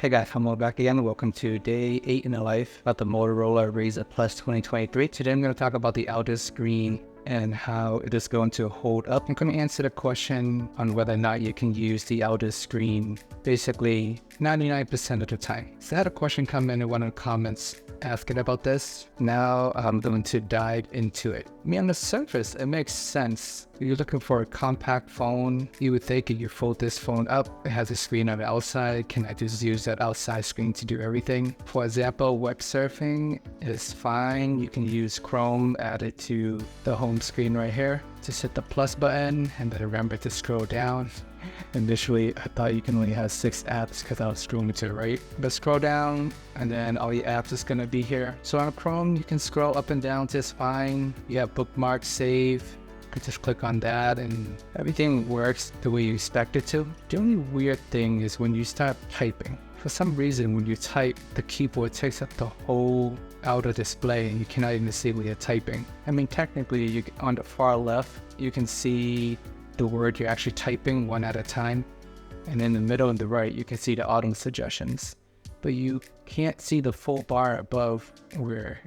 Hey guys, I'm back again. Welcome to day 8 in the life of the Moto Razr Plus 2023. Today I'm going to talk about the outer screen and how it is going to hold up. I'm going to answer the question on whether or not you can use the outer screen basically 99% of the time. So I had a question come in one of the comments asking about this. Now I'm going to dive into it. I mean, on the surface, it makes sense. If you're looking for a compact phone, you would think if you fold this phone up, it has a screen on the outside. Can I just use that outside screen to do everything? For example, web surfing is fine. You can use Chrome, add it to the home screen right here. Just hit the plus button and then remember to scroll down. Initially, I thought you can only have 6 apps because I was scrolling to the right. But scroll down and then all your apps is going to be here. So on Chrome, you can scroll up and down just fine. You have bookmarks, save. You can just click on that and everything works the way you expect it to. The only weird thing is when you start typing. For some reason, when you type, the keyboard takes up the whole outer display and you cannot even see what you're typing. I mean, technically, on the far left, you can see the word you're actually typing one at a time. And in the middle and the right, you can see the auto suggestions. But you can't see the full bar above where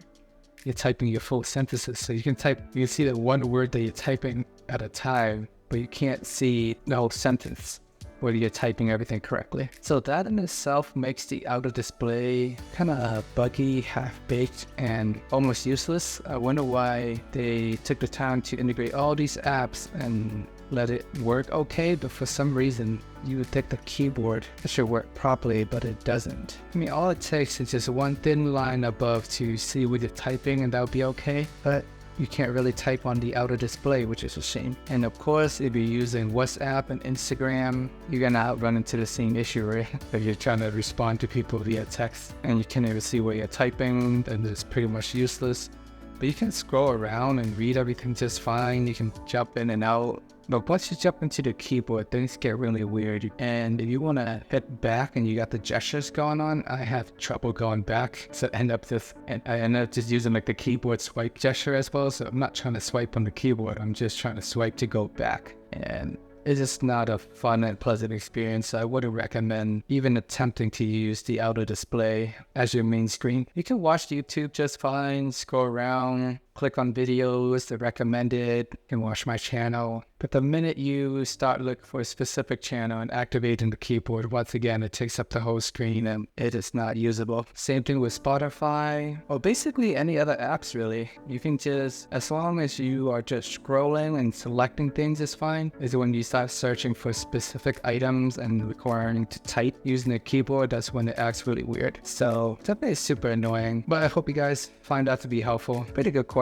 you're typing your full sentences. So you can see the one word that you're typing at a time, but you can't see the whole sentence, whether you're typing everything correctly. So that in itself makes the outer display kind of buggy, half-baked, and almost useless. I wonder why they took the time to integrate all these apps and let it work okay, but for some reason you would think the keyboard should work properly, but it doesn't. I mean, all it takes is just one thin line above to see what you're typing and that would be okay, but you can't really type on the outer display, which is a shame. And of course, if you're using WhatsApp and Instagram, you're gonna run into the same issue, right? If you're trying to respond to people via text and you can't even see what you're typing, then it's pretty much useless. But you can scroll around and read everything just fine. You can jump in and out. But once you jump into the keyboard, things get really weird. And if you want to hit back and you got the gestures going on, I have trouble going back. So I end up just using like the keyboard swipe gesture as well. So I'm not trying to swipe on the keyboard. I'm just trying to swipe to go back. And it's just not a fun and pleasant experience. So I wouldn't recommend even attempting to use the outer display as your main screen. You can watch YouTube just fine, scroll around, click on videos, the recommended, you can watch my channel. But the minute you start looking for a specific channel and activating the keyboard, once again, it takes up the whole screen and it is not usable. Same thing with Spotify, or basically any other apps really. You can just, as long as you are just scrolling and selecting things is fine, is when you start searching for specific items and requiring to type using the keyboard, that's when it acts really weird. So that is super annoying, but I hope you guys find that to be helpful. Pretty good question.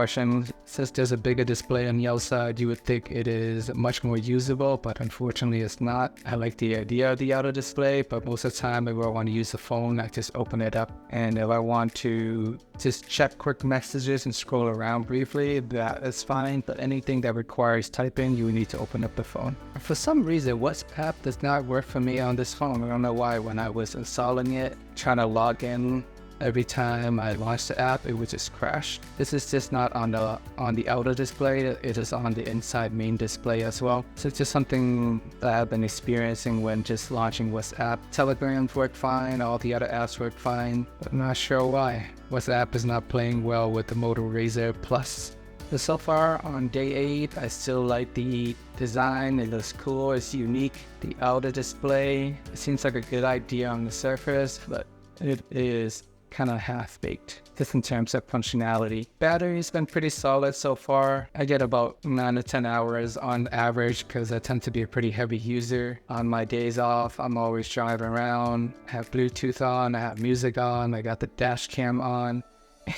Since there's a bigger display on the outside, you would think it is much more usable, but unfortunately it's not. I like the idea of the outer display, but most of the time if I want to use the phone, I just open it up. And if I want to just check quick messages and scroll around briefly, that is fine. But anything that requires typing, you need to open up the phone. For some reason, WhatsApp does not work for me on this phone. I don't know why. When I was installing it, trying to log in, every time I launched the app, it would just crash. This is just not on the outer display, it is on the inside main display as well. So it's just something that I've been experiencing when just launching WhatsApp. Telegram worked fine, all the other apps work fine, but I'm not sure why. WhatsApp is not playing well with the Moto Razr Plus. But so far on day 8, I still like the design. It looks cool, it's unique. The outer display, it seems like a good idea on the surface, but it is kind of half-baked just in terms of functionality. Battery's been pretty solid so far. I get about 9 to 10 hours on average because I tend to be a pretty heavy user. On my days off, I'm always driving around, I have Bluetooth on, I have music on, I got the dash cam on,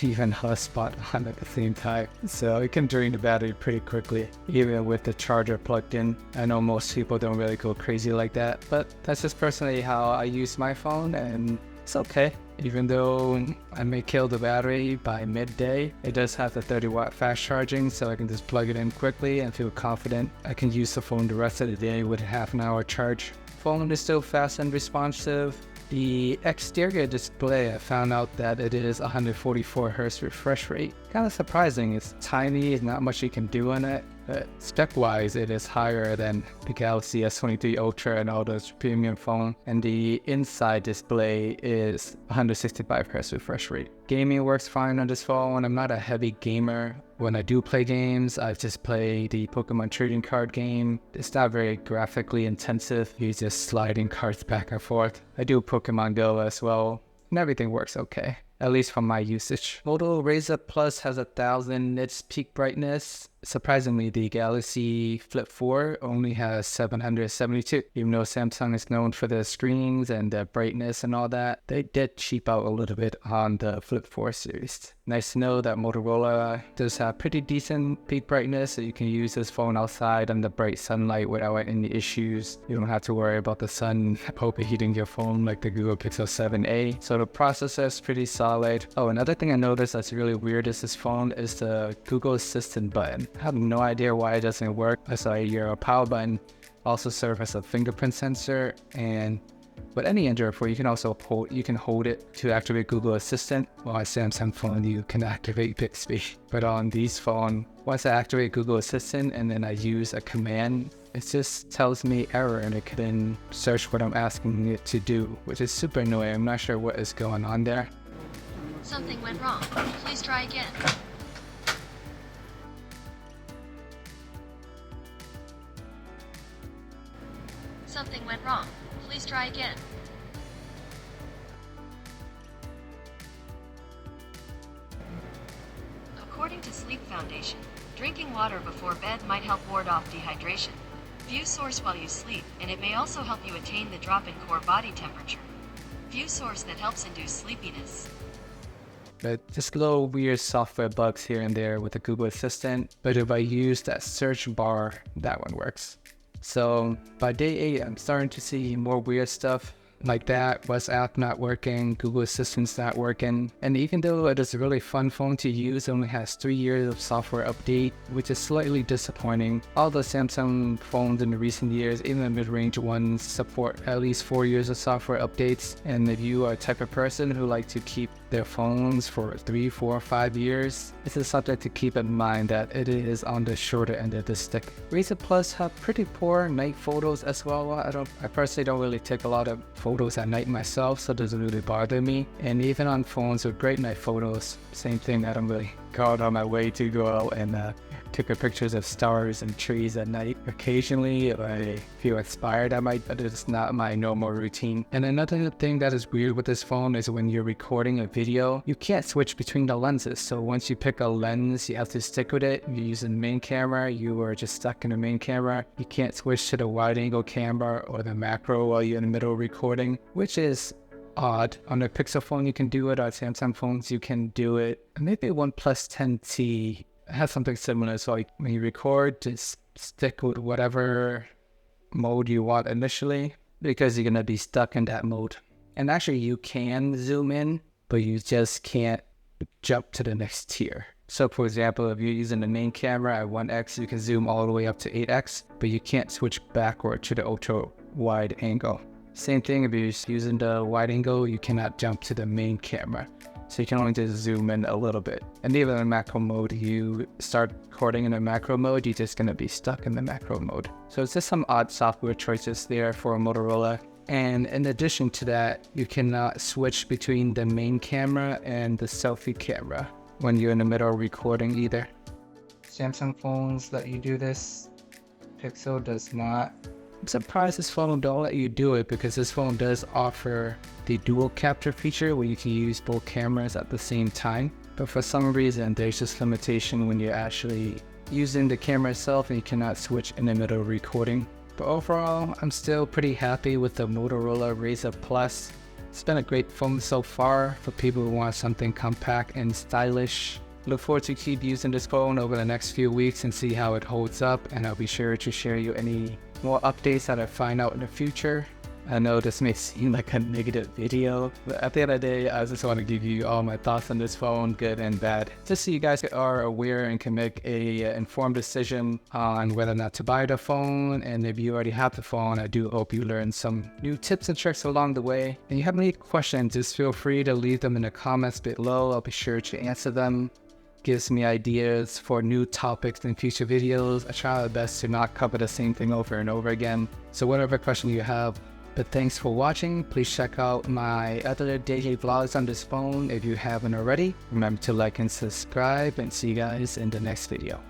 even hotspot on at the same time. So it can drain the battery pretty quickly, even with the charger plugged in. I know most people don't really go crazy like that, but that's just personally how I use my phone, and it's okay. Even though I may kill the battery by midday, it does have the 30-watt fast charging, so I can just plug it in quickly and feel confident I can use the phone the rest of the day with a half-an-hour charge. Phone is still fast and responsive. The exterior display, I found out that it is 144 Hz refresh rate. Kind of surprising. It's tiny, not much you can do on it. Spec-wise, it is higher than the Galaxy S23 Ultra and all those premium phones. And the inside display is 165 Hz refresh rate. Gaming works fine on this phone. I'm not a heavy gamer. When I do play games, I just play the Pokemon trading card game. It's not very graphically intensive. You're just sliding cards back and forth. I do Pokemon Go as well, and everything works okay, at least from my usage. Moto Razr Plus has 1000 nits peak brightness. Surprisingly, the Galaxy Flip 4 only has 772. Even though Samsung is known for their screens and their brightness and all that, they did cheap out a little bit on the Flip 4 series. Nice to know that Motorola does have pretty decent peak brightness, so you can use this phone outside in the bright sunlight without any issues. You don't have to worry about the sun overheating your phone like the Google Pixel 7a. So the processor is pretty solid. Oh, another thing I noticed that's really weird is this phone is the Google Assistant button. I have no idea why it doesn't work. I saw your power button also serves as a fingerprint sensor, and with any Android phone, you can also hold it to activate Google Assistant. While on a Samsung phone, you can activate Bixby. But on these phones, once I activate Google Assistant and then I use a command, it just tells me error and it can search what I'm asking it to do, which is super annoying. I'm not sure what is going on there. Something went wrong. Please try again. Something went wrong. Please try again. According to Sleep Foundation, drinking water before bed might help ward off dehydration. View source while you sleep, and it may also help you attain the drop in core body temperature. View source that helps induce sleepiness. But just little weird software bugs here and there with the Google Assistant. But if I use that search bar, that one works. So by day 8, I'm starting to see more weird stuff like that. WhatsApp not working, Google Assistant's not working. And even though it is a really fun phone to use, it only has 3 years of software update, which is slightly disappointing. All the Samsung phones in the recent years, even the mid-range ones, support at least 4 years of software updates. And if you are a type of person who like to keep their phones for 3, 4, 5 years, it's a subject to keep in mind that it is on the shorter end of the stick. Razr Plus have pretty poor night photos as well. I personally don't really take a lot of photos at night myself, so it doesn't really bother me. And even on phones with great night photos, same thing. I don't really go out on my way to go out and take pictures of stars and trees at night. Occasionally, if I feel inspired, I might, but it's not my normal routine. And another thing that is weird with this phone is when you're recording a video, you can't switch between the lenses. So once you pick a lens, you have to stick with it. If you're using the main camera, you are just stuck in the main camera. You can't switch to the wide angle camera or the macro while you're in the middle of recording, which is odd. On the Pixel phone, you can do it. On Samsung phones, you can do it. And maybe OnePlus 10T has something similar. So like when you record, just stick with whatever mode you want initially, because you're gonna be stuck in that mode. And actually you can zoom in, but you just can't jump to the next tier. So for example, if you're using the main camera at 1x, you can zoom all the way up to 8x, but you can't switch backward to the ultra wide angle. Same thing if you're using the wide angle, you cannot jump to the main camera. So you can only just zoom in a little bit. And even in macro mode, you start recording in a macro mode, you're just gonna be stuck in the macro mode. So it's just some odd software choices there for Motorola. And in addition to that, you cannot switch between the main camera and the selfie camera when you're in the middle of recording either. Samsung phones let you do this. Pixel does not. I'm surprised this phone don't let you do it, because this phone does offer the dual capture feature where you can use both cameras at the same time. But for some reason, there's just limitation when you're actually using the camera itself and you cannot switch in the middle of recording. But overall, I'm still pretty happy with the Motorola Razr Plus. It's been a great phone so far for people who want something compact and stylish. Look forward to keep using this phone over the next few weeks and see how it holds up, and I'll be sure to share you any more updates that I find out in the future. I know this may seem like a negative video, but at the end of the day, I just want to give you all my thoughts on this phone, good and bad, just so you guys are aware and can make a informed decision on whether or not to buy the phone. And if you already have the phone, I do hope you learn some new tips and tricks along the way. And you have any questions, just feel free to leave them in the comments below. I'll be sure to answer them. gives me ideas for new topics in future videos. I try my best to not cover the same thing over and over again. So whatever question you have. But thanks for watching. Please check out my other daily vlogs on this phone if you haven't already. Remember to like and subscribe, and see you guys in the next video.